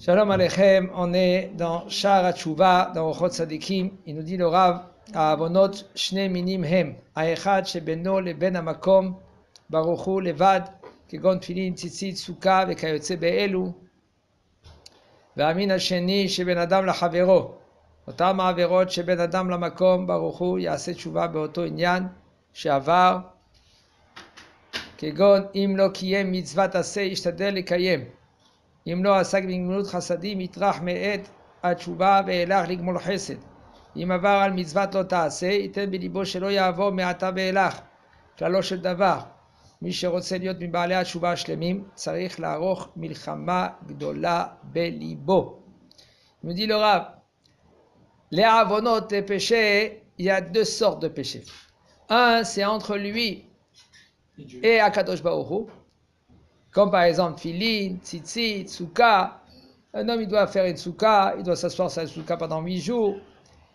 Shalom Aleichem, on est dans Sha'ar HaTshuva, dans Ochot Tzadikim. Il nous dit le Rav, Avonot Shne Minim Hem, Ha'echad Shebeno Leben HaMakom, Baruch Hu Levad, כגון תפילין, ציצית, סוכה וכיוצא באלו. והמין השני שבין אדם לחברו, אותם העבירות שבין אדם למקום, ברוך הוא יעשה תשובה באותו עניין שעבר, כגון אם לא קיים מצוות עשה ישתדל לקיים, אם לא עסק בגמילות חסדים יטרח מעת התשובה ואילך לגמול חסד, אם עבר על מצוות לא תעשה ייתן בליבו שלא יעבור מעתה ואילך, כללו של דבר. מי שרוצה להיות מבעלי התשובה השלמים צריך לערוך מלחמה גדולה בליבו. Il me dit le Rav, les avonotes, les péchés, il y a deux sortes de péchés. Un, c'est entre lui et Akadosh Baruch Hu, comme par exemple Filin, Tzitzit, Souka. Un homme, il doit faire une Souka, il doit s'asseoir sur la Souka pendant 8 jours.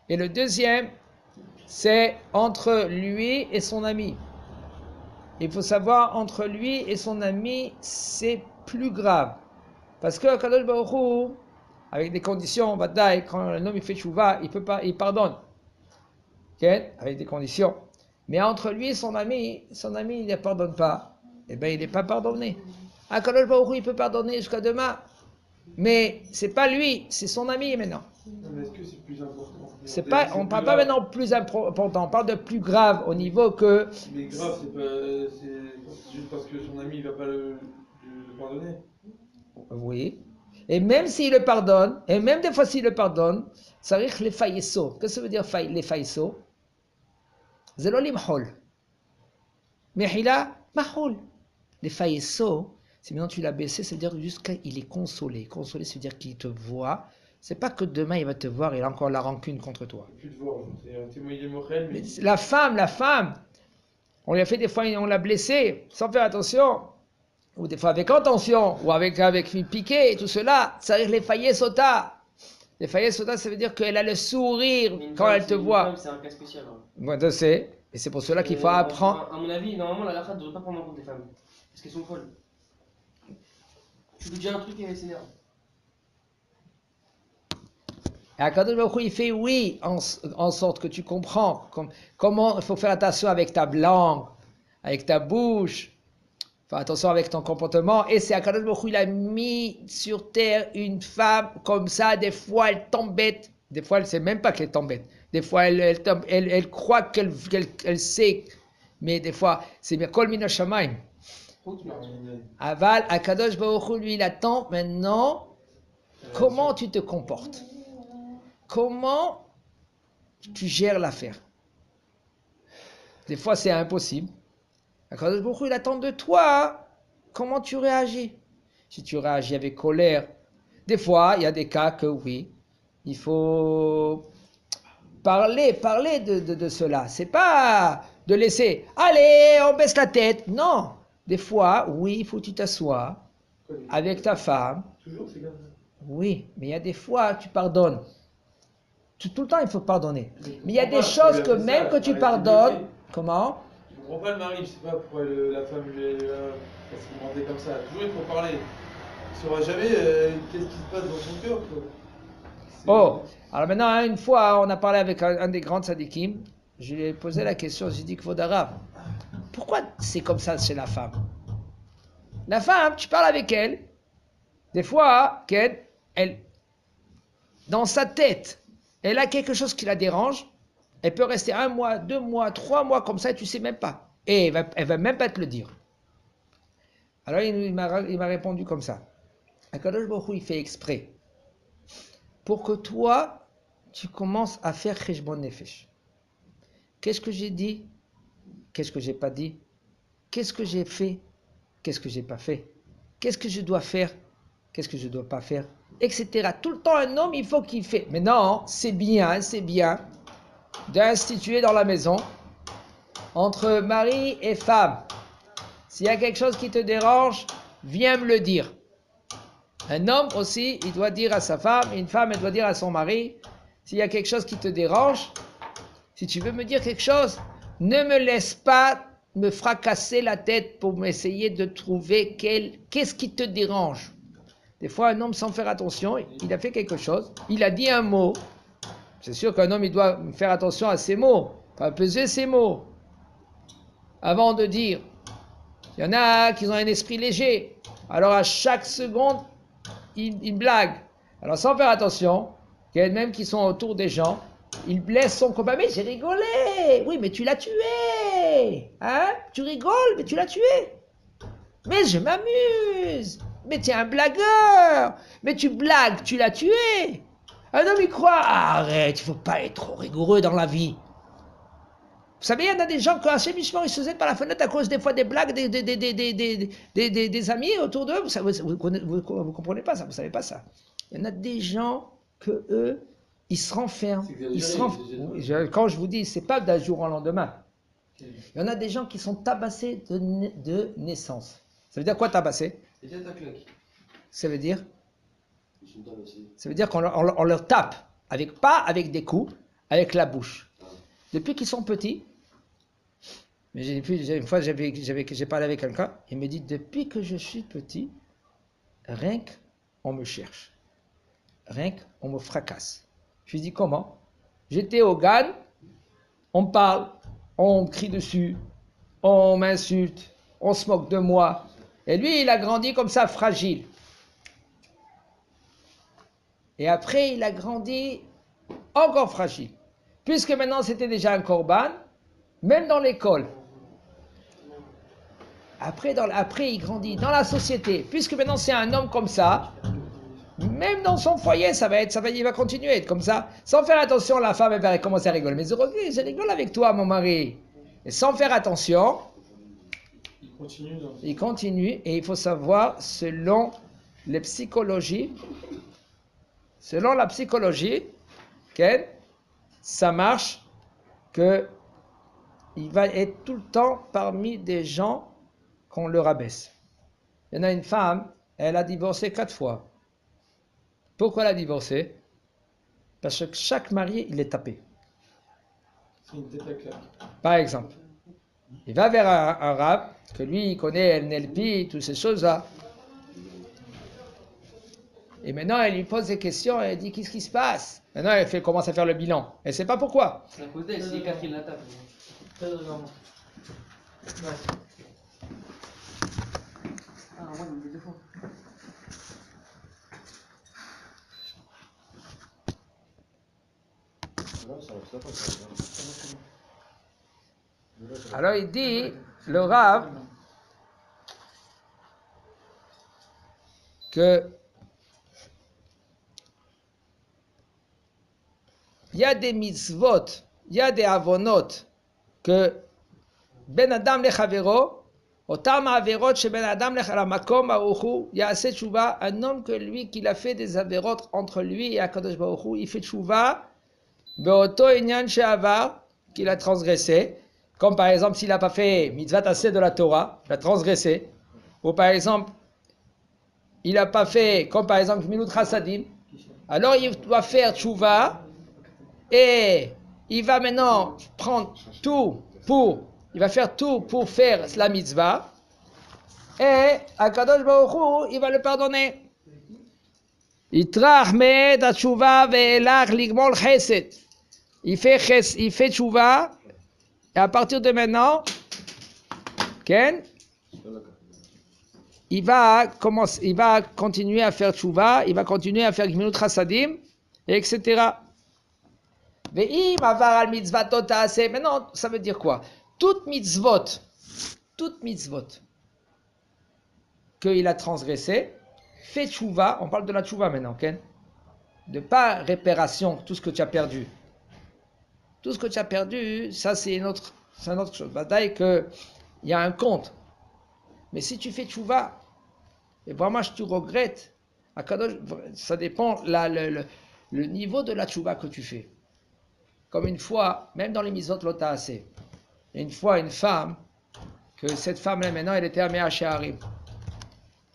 Et le deuxième, c'est entre lui et son ami. Il faut savoir, entre lui et son ami, c'est plus grave. Parce que Kadosh Baruch Hu, avec des conditions, Vadaï, quand un homme il fait tchouva, il pardonne. Okay? Avec des conditions. Mais entre lui et son ami, il ne pardonne pas. Eh bien, il n'est pas pardonné. Kadosh Baruch Hu, il peut pardonner jusqu'à demain. Mais c'est pas lui, c'est son ami maintenant. Mais est-ce que c'est plus important? On ne parle pas maintenant de plus important, on parle de plus grave au niveau que... Mais grave, c'est juste parce que son ami ne va pas le pardonner. Oui. Et même s'il le pardonne, et même des fois s'il le pardonne, ça arrive les faïsso. Qu'est-ce que ça veut dire les faïsso? Zelo limhol. Mehila mahol. Les faïsso, c'est maintenant tu l'as baissé, ça veut dire juste qu'il est consolé. Consolé, ça veut dire qu'il te voit. C'est pas que demain il va te voir et il a encore la rancune contre toi. Plus te voir, c'est moyen moral, mais... La femme, on lui a fait des fois, on l'a blessé sans faire attention, ou des fois avec intention, ou avec piqué et tout cela. Ça arrive les faillets sota. Les faillets sota, ça veut dire qu'elle a le sourire quand elle te voit. C'est un cas spécial. Hein. Moi, je sais, et c'est pour cela qu'il faut apprendre. À mon avis, normalement, la halakha ne devrait pas prendre en compte les femmes, parce qu'elles sont folles. Tu lui dis un truc et elle s'énerve. Et Akadosh Baruch Hu, il fait oui, en sorte que tu comprends comment il faut faire attention avec ta langue, avec ta bouche, faire attention avec ton comportement. Et c'est Akadosh Baruch Hu, il a mis sur terre une femme comme ça, des fois elle t'embête, des fois elle ne sait même pas qu'elle t'embête, des fois elle croit qu'elle sait, mais des fois c'est bien Kol Mina Shamayim. Aval, Akadosh Baruch Hu, lui, il attend maintenant comment tu te comportes. Comment tu gères l'affaire? Des fois, c'est impossible. Akadosh Baruch Hu, il attend de toi comment tu réagis. Si tu réagis avec colère, des fois, il y a des cas que oui, il faut parler de cela. C'est pas de laisser, allez, on baisse la tête. Non. Des fois, oui, il faut que tu t'assoies avec ta femme. Toujours, c'est comme ça. Oui, mais il y a des fois, tu pardonnes. Tout le temps, il faut pardonner. Mais il y a des choses que même que tu pardonnes... Comment? Je ne comprends pas le mari, je ne sais pas pourquoi la femme elle se comportait comme ça. Toujours, il faut parler. Il ne saura jamais qu'est-ce qui se passe dans son cœur. Oh, alors maintenant, une fois, on a parlé avec un des grands tzadikim. Je lui ai posé la question, j'ai dit, Kvod Harav, pourquoi c'est comme ça chez la femme? La femme, tu parles avec elle, des fois, elle, dans sa tête, elle a quelque chose qui la dérange, elle peut rester 1 mois, 2 mois, 3 mois comme ça et tu ne sais même pas. Et elle va même pas te le dire. Alors il m'a répondu comme ça. Akadosh Baruch Hu, il fait exprès pour que toi, tu commences à faire Cheshbon Nefesh. Qu'est-ce que j'ai dit? Qu'est-ce que j'ai pas dit? Qu'est-ce que j'ai fait? Qu'est-ce que j'ai pas fait? Qu'est-ce que je dois faire? Qu'est-ce que je dois pas faire? Etc. Tout le temps, un homme, il faut qu'il fait. Mais non, c'est bien d'instituer dans la maison, entre mari et femme. S'il y a quelque chose qui te dérange, viens me le dire. Un homme aussi, il doit dire à sa femme, une femme, elle doit dire à son mari, s'il y a quelque chose qui te dérange, si tu veux me dire quelque chose, ne me laisse pas me fracasser la tête pour m'essayer de trouver qu'est-ce qui te dérange. Des fois, un homme, sans faire attention, il a fait quelque chose, il a dit un mot. C'est sûr qu'un homme, il doit faire attention à ses mots, pas peser ses mots. Avant de dire, il y en a qui ont un esprit léger. Alors à chaque seconde, ils blaguent. Alors sans faire attention, il y en a même qui sont autour des gens, ils blessent son copain. Mais j'ai rigolé. Oui, mais tu l'as tué. Hein? Tu rigoles, mais tu l'as tué. Mais je m'amuse. Mais tu es un blagueur. Mais tu blagues, tu l'as tué. Un homme y croit. Arrête, il ne faut pas être trop rigoureux dans la vie. Vous savez, il y en a des gens qui, assez Mishmor, ils se jettent par la fenêtre à cause des fois des blagues des amis autour d'eux. Vous comprenez pas ça, vous savez pas ça. Il y en a des gens que eux, ils se renferment. Quand je vous dis, c'est pas d'un jour au lendemain. Il y en a des gens qui sont tabassés de naissance. Ça veut dire quoi tabasser? Ça veut dire qu'on leur tape, pas avec des coups, avec la bouche. Depuis qu'ils sont petits, mais une fois j'ai parlé avec quelqu'un, il me dit, depuis que je suis petit, rien qu'on me cherche, rien qu'on me fracasse. Je lui dis, comment? J'étais au GAN, on me parle, on me crie dessus, on m'insulte, on se moque de moi. Et lui, il a grandi comme ça, fragile. Et après, il a grandi encore fragile. Puisque maintenant, c'était déjà un korban, même dans l'école. Après, il grandit dans la société. Puisque maintenant, c'est un homme comme ça, même dans son foyer, il va continuer à être comme ça. Sans faire attention, la femme, elle va commencer à rigoler. Mais je rigole avec toi, mon mari. Et sans faire attention, il continue. Et il faut savoir, selon la psychologie, ça marche qu'il va être tout le temps parmi des gens qu'on le rabaisse. Il y en a une femme, elle a divorcé 4 fois. Pourquoi elle a divorcé? Parce que chaque marié, il est tapé. C'est une tête à claque. Par exemple, il va vers un rab, que lui, il connaît NLP, toutes ces choses-là. Et maintenant, elle lui pose des questions, elle dit, qu'est-ce qui se passe? Maintenant, elle commence à faire le bilan. Elle ne sait pas pourquoi. C'est à cause d'elle, c'est les gars qui la tapent. Ah ouais, mais deux fois. Alors il dit, le Rav, que il y a des mitzvot, il y a des avonot, que ben adam lechavero, otam averot chez ben adam lechamakom baruchu, il y a assez tchouva, un homme que lui, qu'il a fait des averot entre lui et Akadosh baruchu, il fait tchouva, beoto inyan she'avar, qu'il a transgressé, comme par exemple s'il n'a pas fait mitzvah tassé de la Torah, il a transgressé, ou par exemple, il n'a pas fait, comme par exemple Gmilut Chassadim, alors il doit faire tchouva, et il va maintenant prendre il va faire tout pour faire la mitzvah, et Akadosh Baruch Hu, il va le pardonner. Yitrach me'ed ha-tshuva ve'elach ligmol chesed. Il fait tchouva, et à partir de maintenant, Ken, il va continuer à faire tchouva, il va continuer à faire gmilut chassadim, etc. Ve'im avar al mitzvatot ta'aseh. Maintenant, ça veut dire quoi? Toute mitzvot qu'il a transgressé, fait tchouva, on parle de la tchouva maintenant, Ken, de pas réparation, tout ce que tu as perdu. Tout ce que tu as perdu, ça c'est une autre chose. Bataille que il y a un compte. Mais si tu fais tchouva, et vraiment tu regrettes, ça dépend le niveau de la tchouva que tu fais. Comme une fois, même dans les mitzvot lota assez, une fois une femme, que cette femme-là maintenant elle était à Mea Shearim.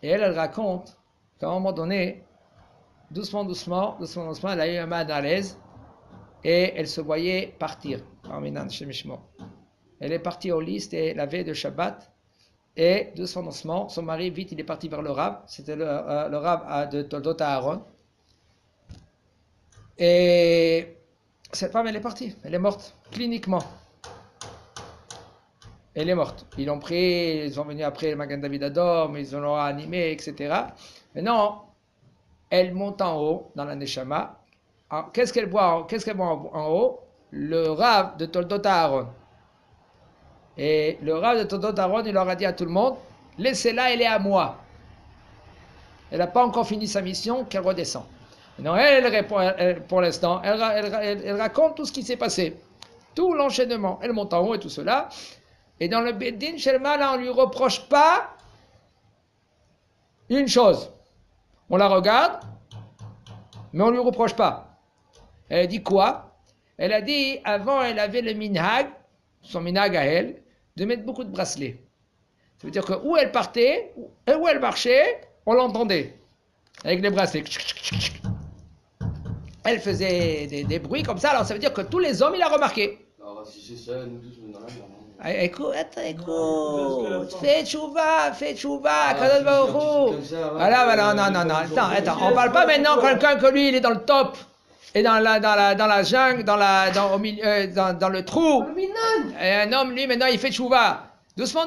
Et elle raconte qu'à un moment donné, doucement, elle a eu un mal à l'aise et elle se voyait partir. Elle est partie au lit, c'était la veille de Shabbat. Et doucement, son mari, vite, il est parti vers le Rav. C'était le Rav de Toldot Aaron. Et cette femme, elle est partie. Elle est morte, cliniquement. Elle est morte. Ils l'ont pris, ils sont venus après le Magan David Adom, ils l'ont animé, etc. Maintenant, elle monte en haut, dans la Neshama. Qu'est-ce qu'elle boit en haut? Le Rav de Toldot Aaron. Et le Rav de Toldot Aaron, il leur a dit à tout le monde, laissez-la, elle est à moi. Elle n'a pas encore fini sa mission, qu'elle redescend. Non, elle répond, pour l'instant, elle raconte tout ce qui s'est passé, tout l'enchaînement. Elle monte en haut et tout cela. Et dans le Beddin Shelma, là, on ne lui reproche pas une chose. On la regarde, mais on ne lui reproche pas. Elle a dit quoi? Elle a dit, avant, elle avait le minhag, son minhag à elle, de mettre beaucoup de bracelets. Ça veut dire que où elle partait, où elle marchait, on l'entendait. Avec les bracelets. Elle faisait des bruits comme ça, alors ça veut dire que tous les hommes, il a remarqué. Alors, si c'est ça, nous tous, on est dans la merde. Écoute, fais tchouva, Kadosh Baruch Hu. Voilà, non, attends, on parle pas maintenant quelqu'un que lui, il est dans le top, et dans la jungle, dans le trou. Et un homme, lui, maintenant, il fait tchouva. Doucement,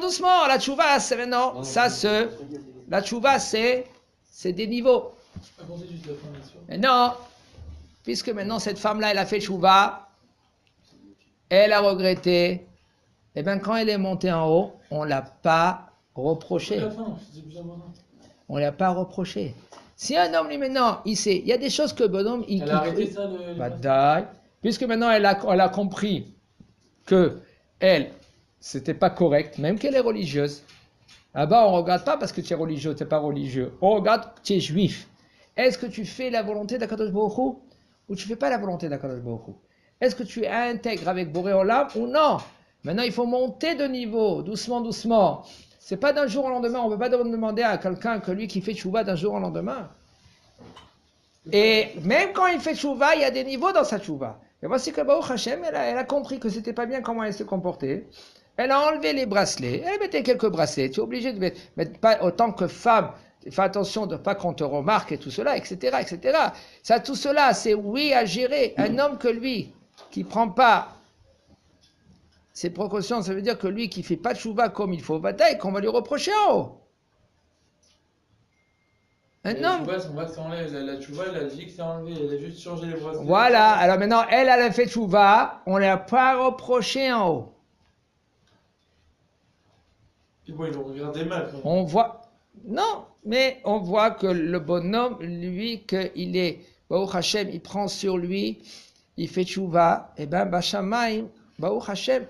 la tchouva, c'est maintenant, la tchouva, c'est des niveaux. Maintenant, puisque maintenant cette femme-là, elle a fait tchouva, elle a regretté, et bien quand elle est montée en haut, on ne l'a pas reproché. On ne l'a pas reproché. Si un homme, lui, maintenant, il sait, il y a des choses que le bonhomme, Elle a arrêté ça, puisque maintenant elle a compris que elle, c'était pas correct, même qu'elle est religieuse. Là-bas, on ne regarde pas parce que tu es religieux, tu n'es pas religieux. On regarde que tu es juif. Est-ce que tu fais la volonté d'Akadosh Baruch Hu ou tu ne fais pas la volonté d'Akadosh Baruch Hu? Est-ce que tu es intègre avec Boré Olam ou non? Maintenant, il faut monter de niveau, doucement. C'est pas d'un jour au lendemain. On ne peut pas demander à quelqu'un que lui qui fait tchouva d'un jour au lendemain. Et même quand il fait tchouva, il y a des niveaux dans sa tchouva. Et voici que Baruch Hashem, elle a compris que c'était pas bien comment elle se comportait. Elle a enlevé les bracelets. Elle mettait quelques bracelets. Tu es obligé de mettre pas autant que femme. Fais attention de ne pas qu'on te remarque et tout cela, etc. Ça, tout cela, c'est oui à gérer. Un homme que lui, qui ne prend pas ses précautions, ça veut dire que lui qui ne fait pas de chouva comme il faut, bataille, qu'on va lui reprocher en haut. Un homme. La chouva, elle a dit que c'est enlevé, elle a juste changé les bracelets. Voilà, alors maintenant, elle a fait chouva, on ne l'a pas reproché en haut. Et bon, ils l'ont regardé mal. Quand même. On voit. Non, mais on voit que le bonhomme, lui, qu'il est, Baruch Hashem, il prend sur lui, il fait tchouva, et ben, Bashamaim, Baruch Hashem,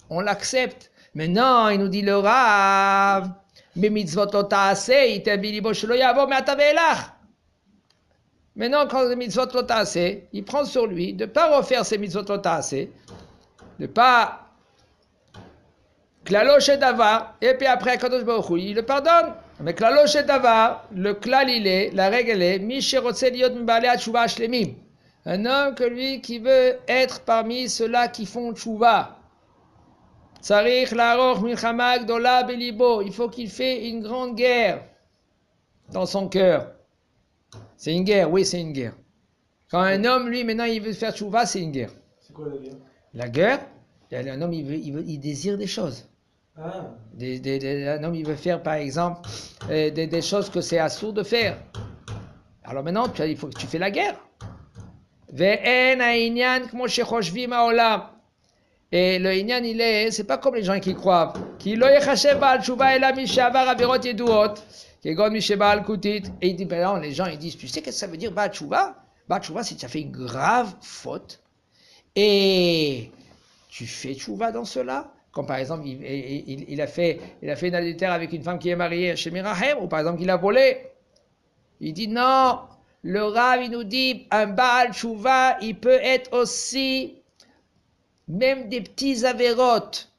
on l'accepte. Mais non, il nous dit le Rav, mais mitzvot lo ta'aseh, item bilibo shelo yavo me'ata ve'elach. Maintenant, quand les mitzvot lo ta'aseh, il prend sur lui de ne pas refaire ses mitzvot lo ta'aseh, de ne pas Klalosh et davar, et puis après, Kadosh Baruch Hu, il le pardonne. Mais klalosh et davar, le klal il est, la règle est, mi sherotze liot m'balei tshuva shlemim. Un homme que lui qui veut être parmi ceux-là qui font tshuva. Tzarich la'aroch milchama gdola belibo. Il faut qu'il fait une grande guerre dans son cœur. C'est une guerre, oui, c'est une guerre. Quand un homme, lui, maintenant, il veut faire tshuva, c'est une guerre. C'est quoi la guerre? La guerre, un homme, il désire des choses. Ah. Un homme, il veut faire, par exemple, des choses que c'est assourd de faire. Alors maintenant, il faut que tu fais la guerre. Et le inyan, c'est pas comme les gens qui croient. Et il dit, ben non, les gens, ils disent, tu sais qu'est-ce que ça veut dire, Baal Tshuva? Baal Tshuva, c'est que tu as fait une grave faute. Et tu fais tchouva dans cela, comme par exemple il a fait une adultère avec une femme qui est mariée chez Mirahem, ou par exemple il a volé. Il dit non, le Rav il nous dit un Baal tchouva, il peut être aussi même des petits avérotes.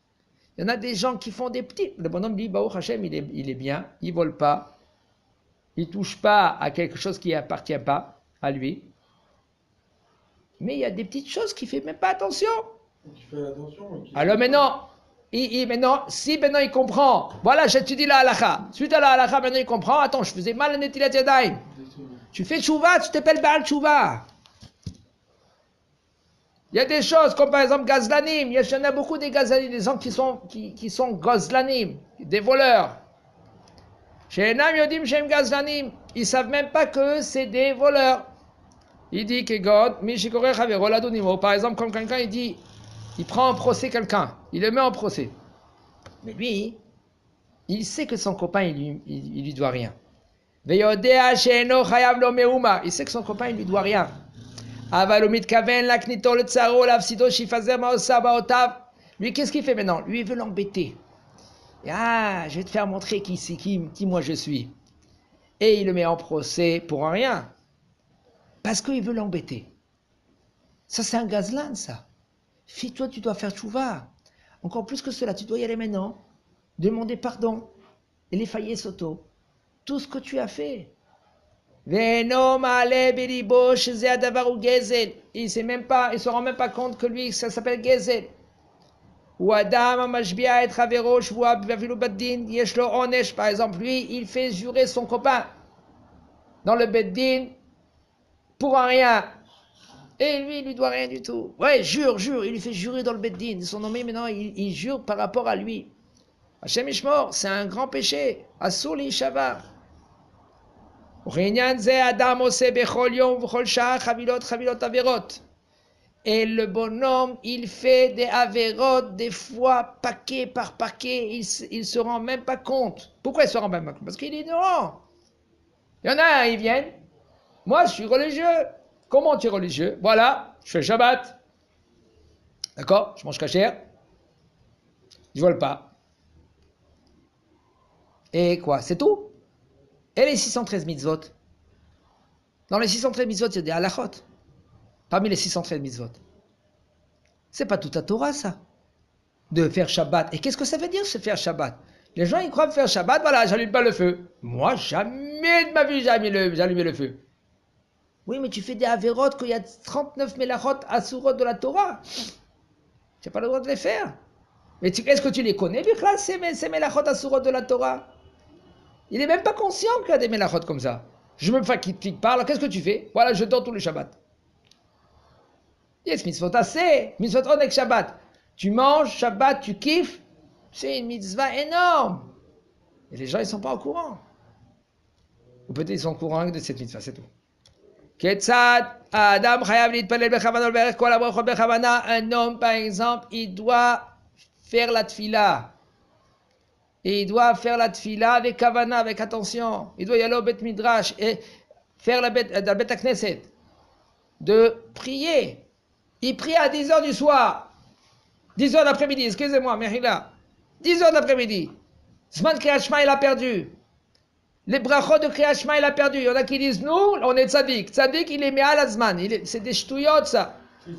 Il y en a des gens qui font des petits. Le bonhomme dit Baruch Hashem, il est bien, il vole pas, il touche pas à quelque chose qui appartient pas à lui. Mais il y a des petites choses qui ne fait même pas attention. Qui fait attention. Alors maintenant, Maintenant, si maintenant il comprend, voilà, j'étudie la halakha. Suite à la halakha, maintenant il comprend, attends, je faisais mal à Netilat Yadayim. Tu fais tchouva, tu t'appelles Baal tchouva. Il y a des choses comme par exemple Gazlanim. Il y en a beaucoup des Gazlanim, des gens qui sont Gazlanim, des voleurs. Chez Enam Yodim Shem Gazlanim, ils ne savent même pas que c'est des voleurs. Il dit que God, Mishikore Chavero Ladunimo, par exemple, comme quelqu'un il dit, il prend en procès quelqu'un, il le met en procès. Mais lui, il sait que son copain, il lui doit rien. Il sait que son copain, il lui doit rien. Lui, qu'est-ce qu'il fait maintenant? Lui, il veut l'embêter. Ah, je vais te faire montrer qui moi je suis. Et il le met en procès pour rien. Parce qu'il veut l'embêter. Ça, c'est un gazlan, ça. Fille-toi, tu dois faire tchouva. Encore plus que cela, tu dois y aller maintenant. Demander pardon. Et les faillir soto. Tout ce que tu as fait. Il sait même pas, il se rend même pas compte que lui, ça s'appelle gezel. Ou Adam mashbia et travero shvua b'avilu baddin yeshlo onesh. Par exemple, lui, il fait jurer son copain dans le beddin pour un rien. Et lui, il lui doit rien du tout. Ouais, jure, il lui fait jurer dans le beddin. Son nommé maintenant, il jure par rapport à lui. Hashem Ishmor, c'est un grand péché. Asur li shavar. Et le bonhomme, il fait des averot, des fois, paquet par paquet, il se rend même pas compte. Pourquoi il se rend même pas compte? Parce qu'il est ignorant. Il y en a un, ils viennent. Moi, je suis religieux. Comment tu es religieux? Voilà, je fais Shabbat. D'accord? Je mange cachère. Je vole pas. Et quoi? C'est tout? Et les 613 mitzvot? Dans les 613 mitzvot, il y a des halachot. Parmi les 613 mitzvot. C'est pas toute la Torah, ça. De faire Shabbat. Et qu'est-ce que ça veut dire, se faire Shabbat? Les gens, ils croient faire Shabbat, voilà, j'allume pas le feu. Moi, jamais de ma vie, j'allume le feu. Oui, mais tu fais des averot qu'il y a 39 melachot asurot de la Torah. Tu n'as pas le droit de les faire. Mais est-ce que tu les connais, Bichla, ces melachot asurot de la Torah? Il n'est même pas conscient qu'il y a des melachot comme ça. Je me fais qu'il te parle, qu'est-ce que tu fais? Voilà, je dors tous les Shabbats. Yes, mitzvot assez, mitzvot onek Shabbat. Tu manges, Shabbat, tu kiffes, c'est une mitzvah énorme. Et les gens, ils ne sont pas au courant. Ou peut-être ils sont au courant de cette mitzvah, c'est tout. Un homme, par exemple, il doit faire la tfila. Et il doit faire la tfila avec kavana, avec attention. Il doit y aller au Bet Midrash et faire la Bet Knesset. De prier. Il prie à 10h du soir. 10h d'après-midi, excusez-moi, Mehila. 10h d'après-midi. Zman Kriyat Shema, il a perdu. Les brachot de Kriyat Shema, il a perdu. Il y en a qui disent, nous, on est tzadik. Tzadik, il est me'al azman. C'est des shtouyot, ça. Je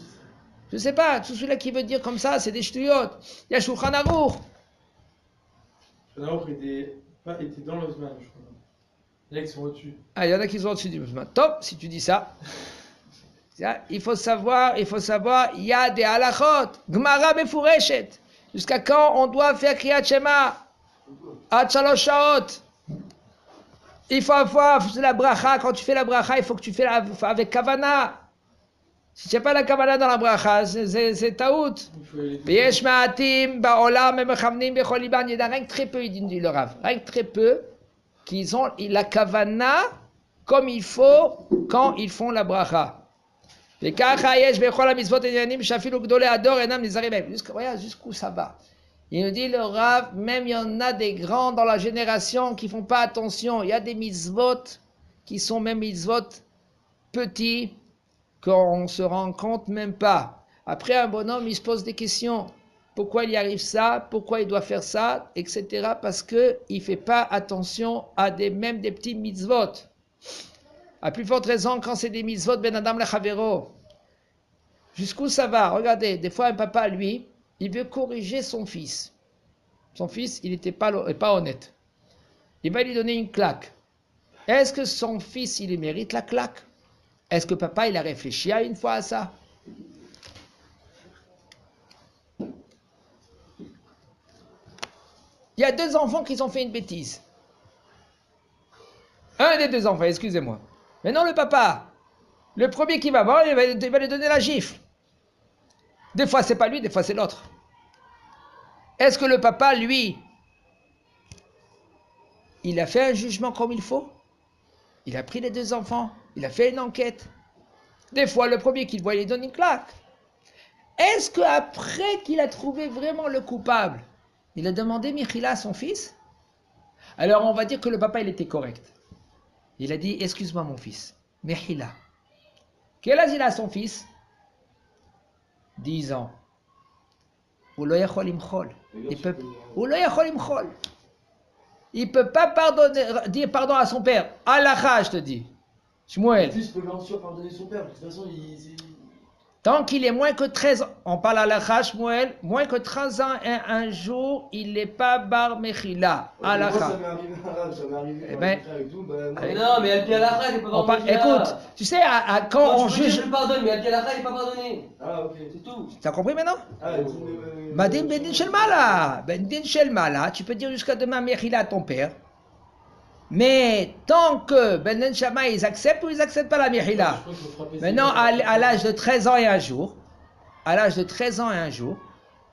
ne sais pas, tout celui-là qui veut dire comme ça, c'est des shtouyot. Il y a Shulchan Aruch. Shulchan Aruch était dans le zman, je crois. Il y en a qui sont au-dessus. Ah, il y en a qui sont au-dessus du zman. Top, si tu dis ça. Il faut savoir, il y a des halachot. Gemara mefureshet. Jusqu'à quand on doit faire Kriyat Shema? Ad shalosh shaot. Il faut avoir la bracha. Quand tu fais la bracha, il faut que tu fais avec kavana. Si tu n'as pas la kavana dans la bracha, c'est taout. Yesh ma'atim ba'olam mechavnim bechol liban. Il y en a rien que très peu, il dit le Rav. Rien que très peu qui ont la kavana comme il faut quand ils font la bracha. Regarde jusqu'où ça va. Il nous dit le Rav, même il y en a des grands dans la génération qui ne font pas attention. Il y a des mitzvot qui sont même mitzvot petits qu'on ne se rend compte même pas. Après, un bonhomme, il se pose des questions. Pourquoi il y arrive ça? Pourquoi il doit faire ça? Etc. Parce qu'il ne fait pas attention à même des petits mitzvot. À plus forte raison, quand c'est des mitzvot, ben adam le chavero. Jusqu'où ça va? Regardez, des fois, un papa, lui, il veut corriger son fils. Son fils, il n'était pas honnête. Il va lui donner une claque. Est-ce que son fils, il mérite la claque? Est-ce que papa, il a réfléchi à une fois à ça? Il y a 2 enfants qui ont fait une bêtise. Un des 2 enfants, excusez-moi. Maintenant, le papa, le premier qui va voir, il va lui donner la gifle. Des fois, c'est pas lui, des fois, c'est l'autre. Est-ce que le papa, lui, il a fait un jugement comme il faut? Il a pris les 2 enfants, il a fait une enquête. Des fois, le premier qu'il voit, il lui donne une claque. Est-ce qu'après qu'il a trouvé vraiment le coupable, il a demandé Michila à son fils? Alors, on va dire que le papa, il était correct. Il a dit, excuse-moi mon fils, Michila. Quel âge il a son fils? 10 ans. Il peut pas dire pardon à son père. Halakha, je te dis. Shmuel. Le fils peut bien sûr pardonner son père, de toute façon, Tant qu'il est moins que 13 ans, on parle halakha, Shmuel, moins que 13 ans et un jour, il n'est pas bar mechila. Halakha. Ça m'est arrivé Eh ben, avec tout, Mais non, mais Al-Pi Halakha, il n'est pas pardonné. Écoute, tu sais, quand on juge. Je le pardonne, mais Al-Pi Halakha, il n'est pas pardonné. Ah, ok. C'est tout. T'as compris maintenant? Madin Madin Bendin Shelmala. Bendin Shelmala, tu peux dire jusqu'à demain mechila à ton père. Mais tant que Bendin Shama, ils acceptent ou ils n'acceptent pas la mechila. Maintenant, à l'âge de 13 ans et un jour,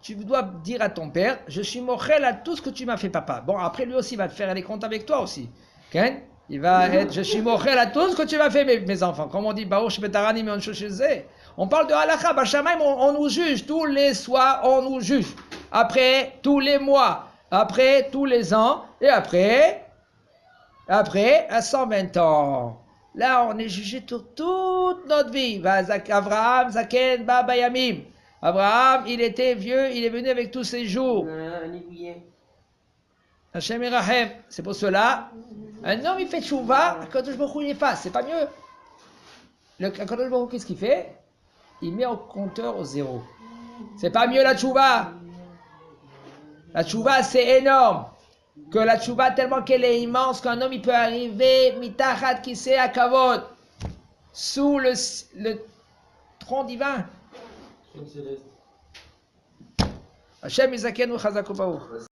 tu dois dire à ton père, je suis mochel à tout ce que tu m'as fait, papa. Bon, après, lui aussi, il va te faire les comptes avec toi aussi. Ken? Il va être, je suis mochel à tout ce que tu m'as fait, mes enfants. Comme on dit, on parle de halakha, Bachamaim, on nous juge. Tous les soirs, on nous juge. Après, tous les mois. Après, tous les ans. Et après, à 120 ans. Là, on est jugé toute notre vie. Abraham, Zaken, Baba Yamim. Abraham, il était vieux, il est venu avec tous ses jours. Hashem Irahem. C'est pour cela, un homme, il fait tchouva, Akadosh Baruch Hu, il efface. C'est pas mieux. Akadosh Baruch Hu, qu'est-ce qu'il fait? Il met au compteur au 0. C'est pas mieux la tchouva. La tchouva, c'est énorme. Que la tchouva, tellement qu'elle est immense, qu'un homme, il peut arriver, mitachat kisei akavod, sous le tronc divin. Hashem Izakenu Chazak U'Baruch.